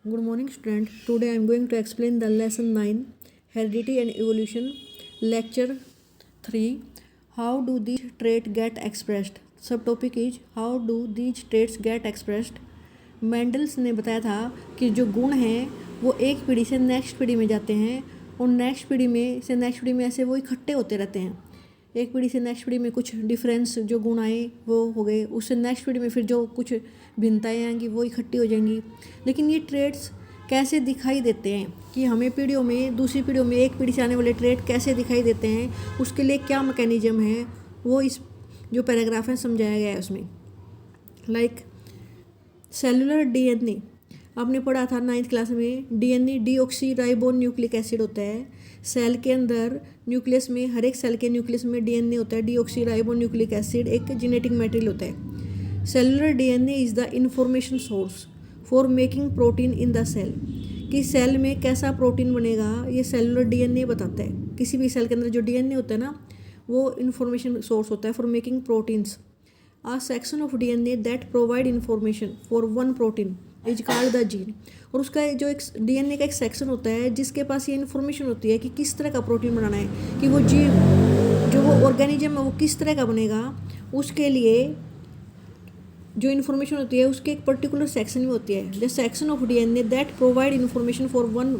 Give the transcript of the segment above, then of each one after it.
Good morning, student. Today I am going to explain the lesson 9 Heredity and Evolution, lecture 3. How do these traits get expressed? Subtopic is How do these traits get expressed? Mendel's ने बताया था कि जो गुण हैं वो एक पीढ़ी से नेक्स्ट पीढ़ी में जाते हैं और नेक्स्ट पीढ़ी में से नेक्स्ट पीढ़ी में ऐसे वो इकट्ठे होते रहते हैं। एक पीढ़ी से नेक्स्ट पीढ़ी में कुछ डिफरेंस जो गुण आए वो हो गए, उससे नेक्स्ट पीढ़ी में फिर जो कुछ भिन्नताएँ आएंगी वो इकट्ठी हो जाएंगी। लेकिन ये ट्रेड्स कैसे दिखाई देते हैं कि हमें पीढ़ियों में दूसरी पीढ़ियों में एक पीढ़ी से आने वाले ट्रेड कैसे दिखाई देते हैं, उसके लिए क्या मैकेनिज्म है, वो इस जो पैराग्राफ है समझाया गया है उसमें। लाइक सेलुलर डीएनए आपने पढ़ा था 9th क्लास में। DNA deoxy ribo nucleic acid होता है। सेल के अंदर न्यूक्लियस में, हर एक सेल के न्यूक्लियस में डीएनए होता है। डीऑक्सी राइबो न्यूक्लिक एसिड एक जेनेटिक मटेरियल होता है। Cellular DNA is the information source for making protein in the cell. कि सेल में कैसा प्रोटीन बनेगा ये सेलुलर डीएनए बताता है। किसी भी सेल के अंदर जो डीएनए होता है ना वो इंफॉर्मेशन सोर्स होता है for making proteins. A section of DNA that provide information for one protein is called the gene। और उसका जो एक डीएनए का एक सेक्शन होता है जिसके पास ये इन्फॉर्मेशन होती है कि किस तरह का प्रोटीन बनाना है, कि वो जीव जो वो ऑर्गेनिज्म है वो किस तरह का बनेगा, उसके लिए जो इन्फॉर्मेशन होती है उसके एक पर्टिकुलर सेक्शन में होती है। The section of DNA that provide information for one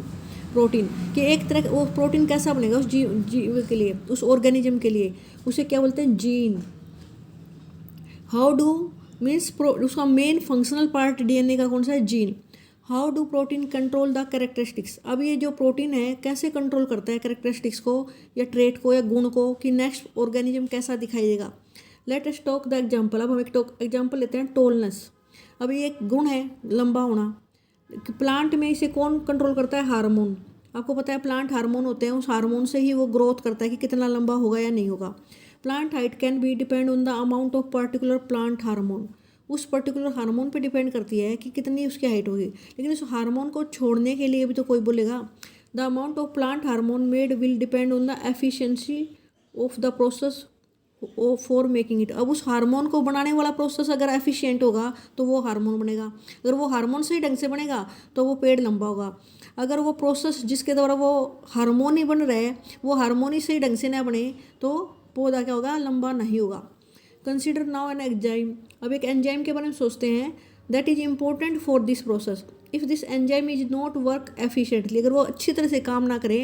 protein, कि एक तरह वो प्रोटीन कैसा बनेगा उस जीव के लिए, उस ऑर्गेनिज्म के लिए, उसे क्या बोलते हैं, जीन। हाउ डू मीन्स उसका मेन फंक्शनल पार्ट डीएनए का कौन सा है, gene. How do protein control the characteristics. अब ये जो प्रोटीन है कैसे कंट्रोल करता है कैरेक्टरिस्टिक्स को या ट्रेट को या गुण को, कि नेक्स्ट ऑर्गेनिज्म कैसा दिखाई देगा। Let us talk the example. अब हम एक एग्जाम्पल लेते हैं, टोलनेस। अब ये एक गुण है लंबा होना। प्लांट में इसे कौन कंट्रोल करता है, हार्मोन। आपको पता है प्लांट हार्मोन होते हैं, उस हार्मोन से ही वो ग्रोथ करता है कि कितना लंबा होगा या नहीं होगा। Plant height can be depend on the amount of particular plant hormone. उस पर्टिकुलर हार्मोन पे डिपेंड करती है कि कितनी उसकी हाइट होगी। लेकिन उस हार्मोन को छोड़ने के लिए भी तो कोई बोलेगा। The amount of plant hormone made will depend on the efficiency of the process for making it. अब उस हार्मोन को बनाने वाला प्रोसेस अगर एफिशिएंट होगा तो वो हार्मोन बनेगा। अगर वो हार्मोन सही ढंग से बनेगा तो वो पेड़ लंबा होगा। अगर वो प्रोसेस जिसके द्वारा वो हार्मोन ही बन रहा है वो हार्मोन ही सही ढंग से ना बने तो पौधा क्या होगा, लंबा नहीं होगा। Consider now an enzyme. अब एक एंजाइम के बारे में सोचते हैं। That is important for this process. If this enzyme is not work efficiently, अगर वो अच्छी तरह से काम ना करे,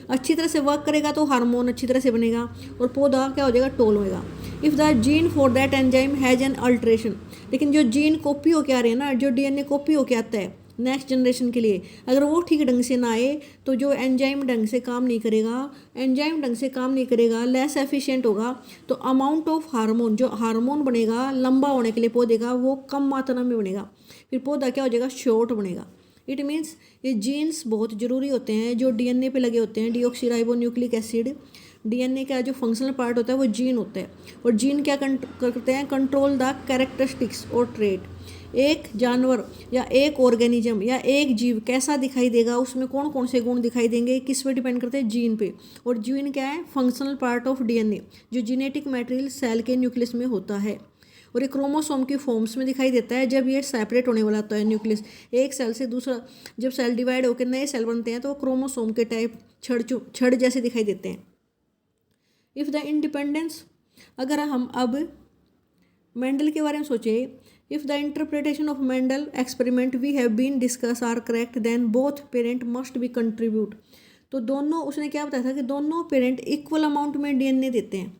अच्छी तरह से वर्क करेगा तो हार्मोन अच्छी तरह से बनेगा और पौधा क्या हो जाएगा, टोल होएगा। If the gene for that enzyme has an alteration, लेकिन जो जीन कॉपी होके आ रहे हैं ना, जो डीएनए कॉपी होके आता है नेक्स्ट जनरेशन के लिए, अगर वो ठीक ढंग से ना आए तो जो एंजाइम ढंग से काम नहीं करेगा, एंजाइम ढंग से काम नहीं करेगा, लेस एफिशिएंट होगा, तो अमाउंट ऑफ हार्मोन, जो हार्मोन बनेगा लंबा होने के लिए पौधे का, वो कम मात्रा में बनेगा। फिर पौधा क्या हो जाएगा, शॉर्ट बनेगा। इट मीन्स ये जीन्स बहुत ज़रूरी होते हैं जो डीएनए पे लगे होते हैं। डीऑक्सीराइबो न्यूक्लिक एसिड, डीएनए का जो फंक्शनल पार्ट होता है वो जीन होता है। और जीन क्या करते हैं, कंट्रोल द कैरेक्टरिस्टिक्स और ट्रेट। एक जानवर या एक ऑर्गेनिज्म या एक जीव कैसा दिखाई देगा, उसमें कौन कौन से गुण दिखाई देंगे, किस पे डिपेंड करते हैं, जीन पे। और जीन क्या है, फंक्शनल पार्ट ऑफ डीएनए, जो जेनेटिक मटेरियल सेल के न्यूक्लियस में होता है। और ये क्रोमोसोम की फॉर्म्स में दिखाई देता है जब ये सेपरेट होने वाला होता है न्यूक्लियस। एक सेल से दूसरा जब सेल डिवाइड होकर नए सेल बनते हैं तो वो क्रोमोसोम के टाइप छड़ जैसे दिखाई देते हैं। इफ़ द इंडिपेंडेंस, अगर हम अब मेंडल के बारे में सोचें, if the interpretation of Mendel experiment we have been discuss are correct then both parent must be contribute. तो दोनों, उसने क्या बताया था कि दोनों पेरेंट इक्वल अमाउंट में डीएनए देते हैं,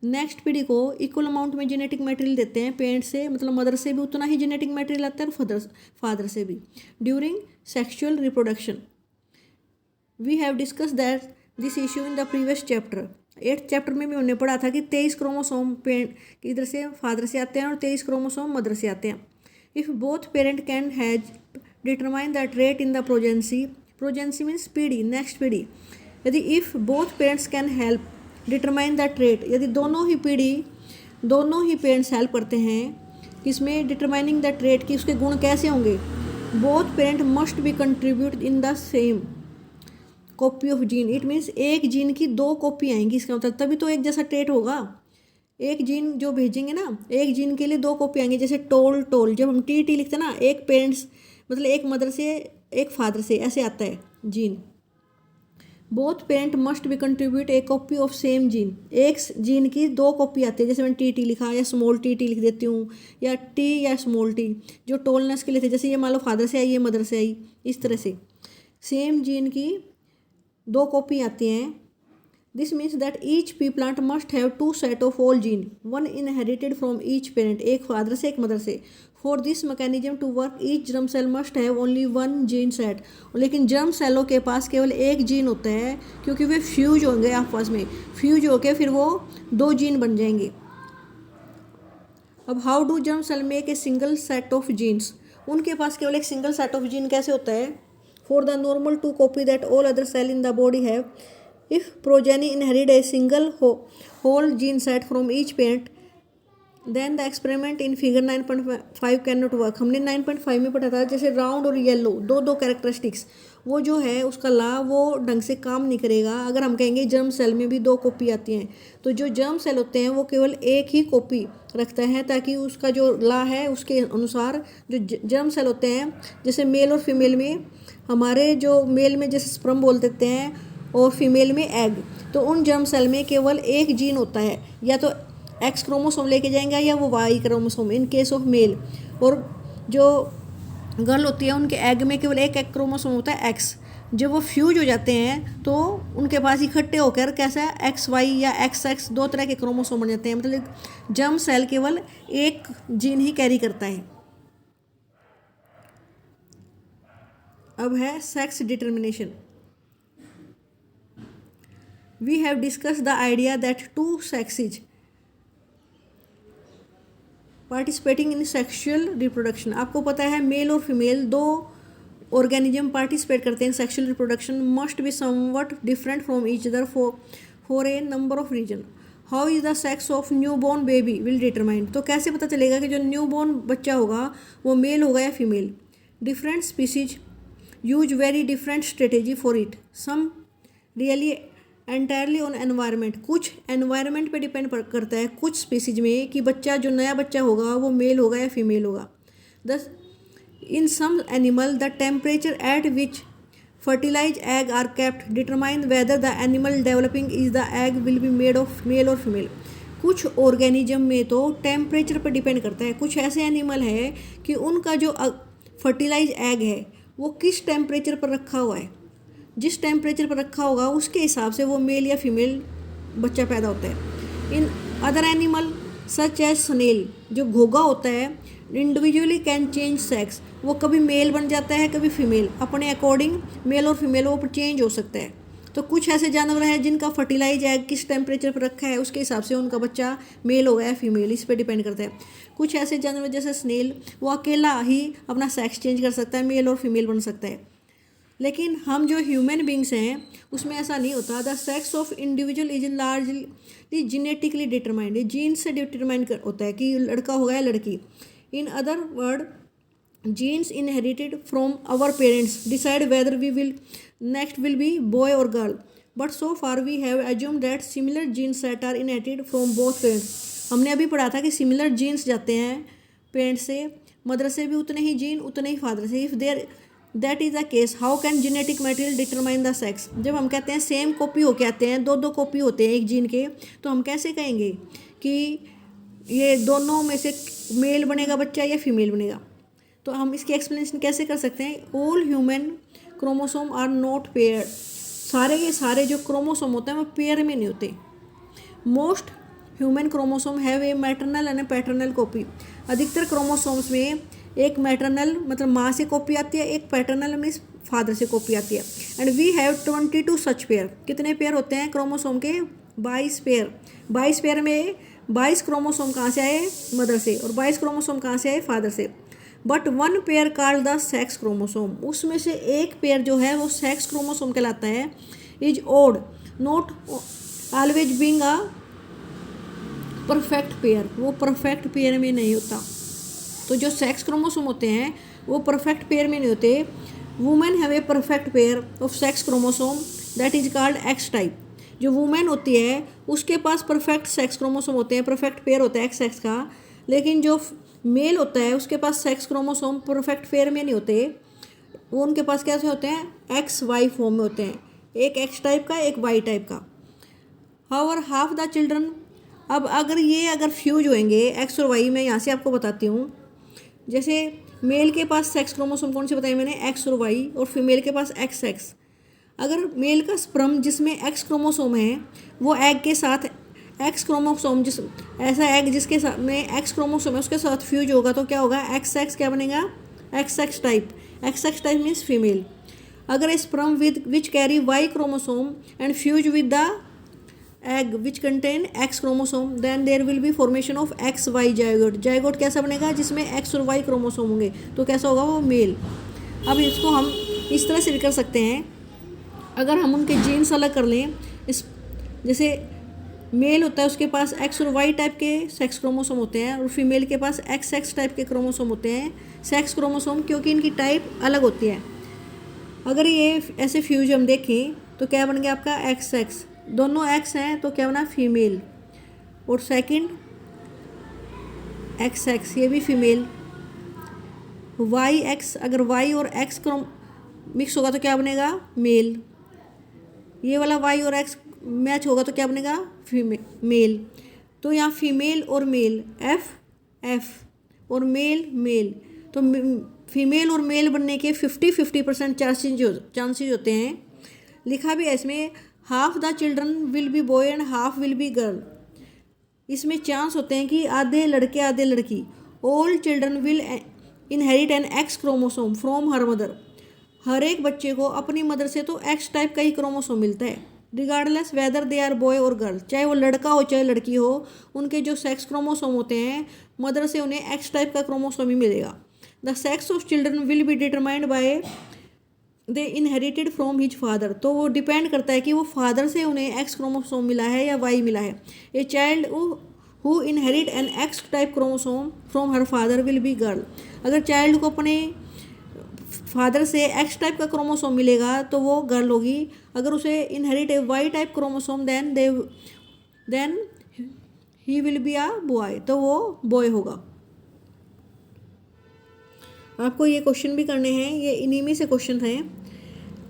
नेक्स्ट पीढ़ी को इक्वल अमाउंट में जेनेटिक मटेरियल देते हैं। पेरेंट से मतलब मदर से भी उतना ही जेनेटिक मटेरियल आता है और फादर से भी। During sexual reproduction we have discuss that this issue in the previous chapter. 8th chapter में भी हमने पढ़ा था कि 23 क्रोमोसोम पेरेंट इधर से फादर से आते हैं और 23 क्रोमोसोम मदर से आते हैं। If both parent can has determine the trait in the progeny, progeny means पीढ़ी, नेक्स्ट पीढ़ी। यदि if both parents can help determine the trait, यदि दोनों ही पेरेंट्स हेल्प करते हैं किसमें, डिटरमाइनिंग द ट्रेट, कि उसके गुण कैसे होंगे, both parent must be contribute in the same copy of gene. It means एक जीन की 2 कॉपी आएंगी, इसका मतलब तभी तो एक जैसा ट्रेट होगा। एक जीन जो भेजेंगे ना, एक जीन के लिए 2 कॉपी आएंगी। जैसे टोल, जब हम टी लिखते हैं ना, एक पेरेंट्स मतलब एक मदर से एक फादर से ऐसे आता है gene. Both parent must be contribute A copy of same gene, एक जीन की दो कॉपी आती है, जैसे मैंने टी लिखा या स्मॉल टी लिख देती हूँ, या टी या स्मॉल टी जो टोलनेस के लिए थे, जैसे ये मान लो फादर से आई ये मदर से आई, इस तरह से सेम जीन की दो कॉपी आती हैं। This means that each pea plant must have two set of all gene, one inherited from each parent, एक फादर से एक मदर से। For this mechanism to work each germ cell must have only one gene set, लेकिन germ सेलों के पास केवल एक जीन होता है, क्योंकि वे फ्यूज होंगे आपस में, फ्यूज होके फिर वो दो जीन बन जाएंगे। अब how do germ cell make a single set of genes, उनके पास केवल एक सिंगल सेट ऑफ जीन कैसे होता है। For the normal two copy that all other cell in the body have, if progeny inherit a single whole gene set from each parent, then the experiment in figure 9.5 cannot work। हमने 9.5 में पढ़ा था जैसे round और yellow दो दो characteristics, वो जो है उसका ला वो ढंग से काम नहीं करेगा अगर हम कहेंगे जर्म सेल में भी दो कॉपी आती हैं। तो जो जर्म सेल होते हैं वो केवल एक ही कॉपी रखता है, ताकि उसका जो ला है उसके अनुसार जो जर्म सेल होते हैं, जैसे मेल और फीमेल में, हमारे जो मेल में जैसे स्पर्म बोल देते हैं और फीमेल में एग, तो उन जर्म सेल में केवल एक जीन होता है, या तो एक्स क्रोमोसोम लेके जाएंगे या वो Y chromosome in case of male. और जो गर्ल होती है उनके एग में केवल एक क्रोमोसोम होता है एक्स। जब वो फ्यूज हो जाते हैं तो उनके पास इकट्ठे होकर कैसा एक्स वाई या एक्स एक्स दो तरह के क्रोमोसोम बन जाते हैं, मतलब जर्म सेल केवल एक जीन ही कैरी करता है। अब है sex determination. We have discussed the idea that two sexes participating in sexual reproduction, आपको पता है मेल और फीमेल दो ऑर्गेनिज्म पार्टिसिपेट करते हैं sexual reproduction, must be somewhat different from each other for a number of reason. How is the sex of new born baby will determine, तो कैसे पता चलेगा कि जो न्यू बॉर्न बच्चा होगा वो मेल होगा या female. Different species use very different strategy for it, some really entirely on environment, कुछ एनवायरनमेंट पे डिपेंड करता है कुछ स्पीसीज में कि बच्चा जो नया बच्चा होगा वो मेल होगा या फीमेल होगा। Thus in some animal the temperature at which fertilize egg are kept determine whether the animal developing is the egg will be made of male और फीमेल। कुछ ऑर्गेनिज्म में तो टेम्परेचर पर डिपेंड करता है, कुछ ऐसे एनिमल है कि उनका जो फर्टिलाइज एग है वो किस टेम्परेचर पर रखा हुआ है, जिस टेम्परेचर पर रखा होगा उसके हिसाब से वो मेल या फीमेल बच्चा पैदा होता है। In other animal such as snail, जो घोगा होता है, इंडिविजुअली कैन चेंज सेक्स, वो कभी मेल बन जाता है कभी फीमेल, अपने अकॉर्डिंग मेल और फीमेल वो चेंज हो सकता है। तो कुछ ऐसे जानवर हैं जिनका फर्टिलाइज एग किस टेम्परेचर पर रखा है उसके हिसाब से उनका बच्चा मेल होगा या फीमेल, इस पर डिपेंड करता है। कुछ ऐसे जानवर जैसे स्नेल वो अकेला ही अपना सेक्स चेंज कर सकता है, मेल और फीमेल बन सकता है। लेकिन हम जो ह्यूमन बींग्स हैं उसमें ऐसा नहीं होता। The sex of individual is largely genetically determined, gene से डिटरमाइन होता है कि लड़का होगा या लड़की। In other word genes inherited from our parents decide whether we will next will be boy और girl, but so far we have assume that similar genes set are inherited from both parents. हमने अभी पढ़ा था कि similar jeans जाते हैं parents से, mother से भी उतने ही जीन उतने ही फादर से। If there that is the case how can genetic material determine the sex. जब हम कहते हैं सेम कॉपी होके आते हैं, दो दो कॉपी होते हैं एक जीन के, तो हम कैसे कहेंगे कि ये दोनों में से मेल बनेगा बच्चा या फीमेल बनेगा। तो हम इसकी एक्सप्लेनेशन कैसे कर सकते हैं। All human chromosome are not pair, सारे के सारे जो क्रोमोसोम होते हैं वो पेयर में नहीं होते। Most human chromosome have a maternal and A paternal copy. अधिकतर क्रोमोसोम्स में एक मैटरनल मतलब माँ से कॉपी आती है, एक पैटर्नल मीन्स फादर से कॉपी आती है। And we have 22 such pair. कितने पेयर होते हैं क्रोमोसोम के? 22 पेयर। 22 पेयर में 22 क्रोमोसोम कहाँ से आए? मदर से। और 22 क्रोमोसोम कहाँ से आए? फादर से। But one pair called the sex chromosome, उसमें से एक पेयर जो है वो सेक्स क्रोमोसोम कहलाता है। Is odd not always being a perfect pair, वो परफेक्ट पेयर में नहीं होता। तो जो सेक्स क्रोमोसोम होते हैं वो परफेक्ट पेयर में नहीं होते। Women have a perfect pair of sex chromosome that is called x type. जो वुमेन होती है उसके पास परफेक्ट सेक्स क्रोमोसोम होते हैं, परफेक्ट पेयर होता है एक्स सेक्स का। लेकिन जो मेल होता है उसके पास सेक्स क्रोमोसोम परफेक्ट पेयर में नहीं होते, वो उनके पास कैसे होते हैं, एक्स वाई फॉर्म में होते हैं, एक एक्स टाइप का एक वाई टाइप का। हाउएवर हाफ द चिल्ड्रन, अब अगर फ्यूज होंगे एक्स और वाई, मैं यहाँ से आपको बताती हूँ। जैसे मेल के पास सेक्स क्रोमोसोम कौन से बताए मैंने, एक्स और वाई, और फीमेल के पास एक्स एक्स। अगर मेल का स्पर्म जिसमें एक्स क्रोमोसोम है वो एग के साथ एक्स क्रोमोसोम ऐसा एग जिसके साथ में एक्स क्रोमोसोम है उसके साथ फ्यूज होगा तो क्या होगा, एक्स एक्स क्या बनेगा, X X type. X X type means female. अगर sperm which carry Y chromosome and fuse with the egg which contain X chromosome, then there will be formation of XY zygote। Zygote कैसा बनेगा, जिसमें X और Y chromosome होंगे, तो कैसा होगा वो मेल। अब इसको हम इस तरह से भी कर सकते हैं, अगर हम उनके जीन्स अलग कर लें, इस जैसे मेल होता है उसके पास X और Y टाइप के सेक्स क्रोमोसोम होते हैं और फीमेल के पास XX टाइप के क्रोमोसोम होते हैं, सेक्स क्रोमोसोम, क्योंकि इनकी टाइप अलग होती है। अगर ये ऐसे फ्यूज हम देखें तो क्या बन गया आपका XX, दोनों एक्स हैं तो क्या बना, फीमेल। और सेकंड एक्स एक्स, ये भी फीमेल। वाई एक्स, अगर वाई और एक्स मिक्स होगा तो क्या बनेगा, मेल। ये वाला वाई और एक्स मैच होगा तो क्या बनेगा, मेल। तो यहाँ फीमेल और मेल एफ एफ और मेल मेल, तो फीमेल और मेल बनने के 50-50% चांसेज होते हैं। लिखा भी है इसमें, half the children will be boy and half will be girl. इसमें चांस होते हैं कि आधे लड़के आधे लड़की। All children will inherit an X chromosome from her mother. हर एक बच्चे को अपनी मदर से तो एक्स टाइप का ही क्रोमोसोम मिलता है, regardless whether they are boy और गर्ल, चाहे वो लड़का हो चाहे लड़की हो, उनके जो सेक्स क्रोमोसोम होते हैं मदर से उन्हें एक्स टाइप का क्रोमोसोम ही मिलेगा। The sex of children will be determined by they inherited from his father. तो वो डिपेंड करता है कि वो फादर से उन्हें एक्स क्रोमोसोम मिला है या वाई मिला है। A child who inherit an X type chromosome from her father will be girl. अगर चाइल्ड को अपने फादर से एक्स टाइप का क्रोमोसोम मिलेगा तो वो गर्ल होगी। अगर उसे inherit a Y type chromosome then he will be a boy, तो वो बॉय होगा। आपको ये क्वेश्चन भी करने हैं, ये इन्हीं में से क्वेश्चन हैं।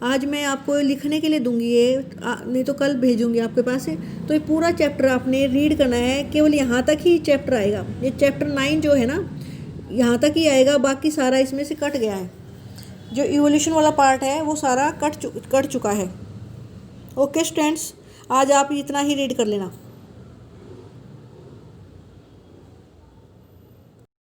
आज मैं आपको लिखने के लिए दूंगी ये, नहीं तो कल भेजूंगी आपके पास। तो ये पूरा चैप्टर आपने रीड करना है, केवल यहाँ तक ही चैप्टर आएगा। ये चैप्टर 9 जो है ना, यहाँ तक ही आएगा, बाकी सारा इसमें से कट गया है। जो इवोल्यूशन वाला पार्ट है वो सारा कट चुका है। ओके स्टूडेंट्स, आज आप इतना ही रीड कर लेना।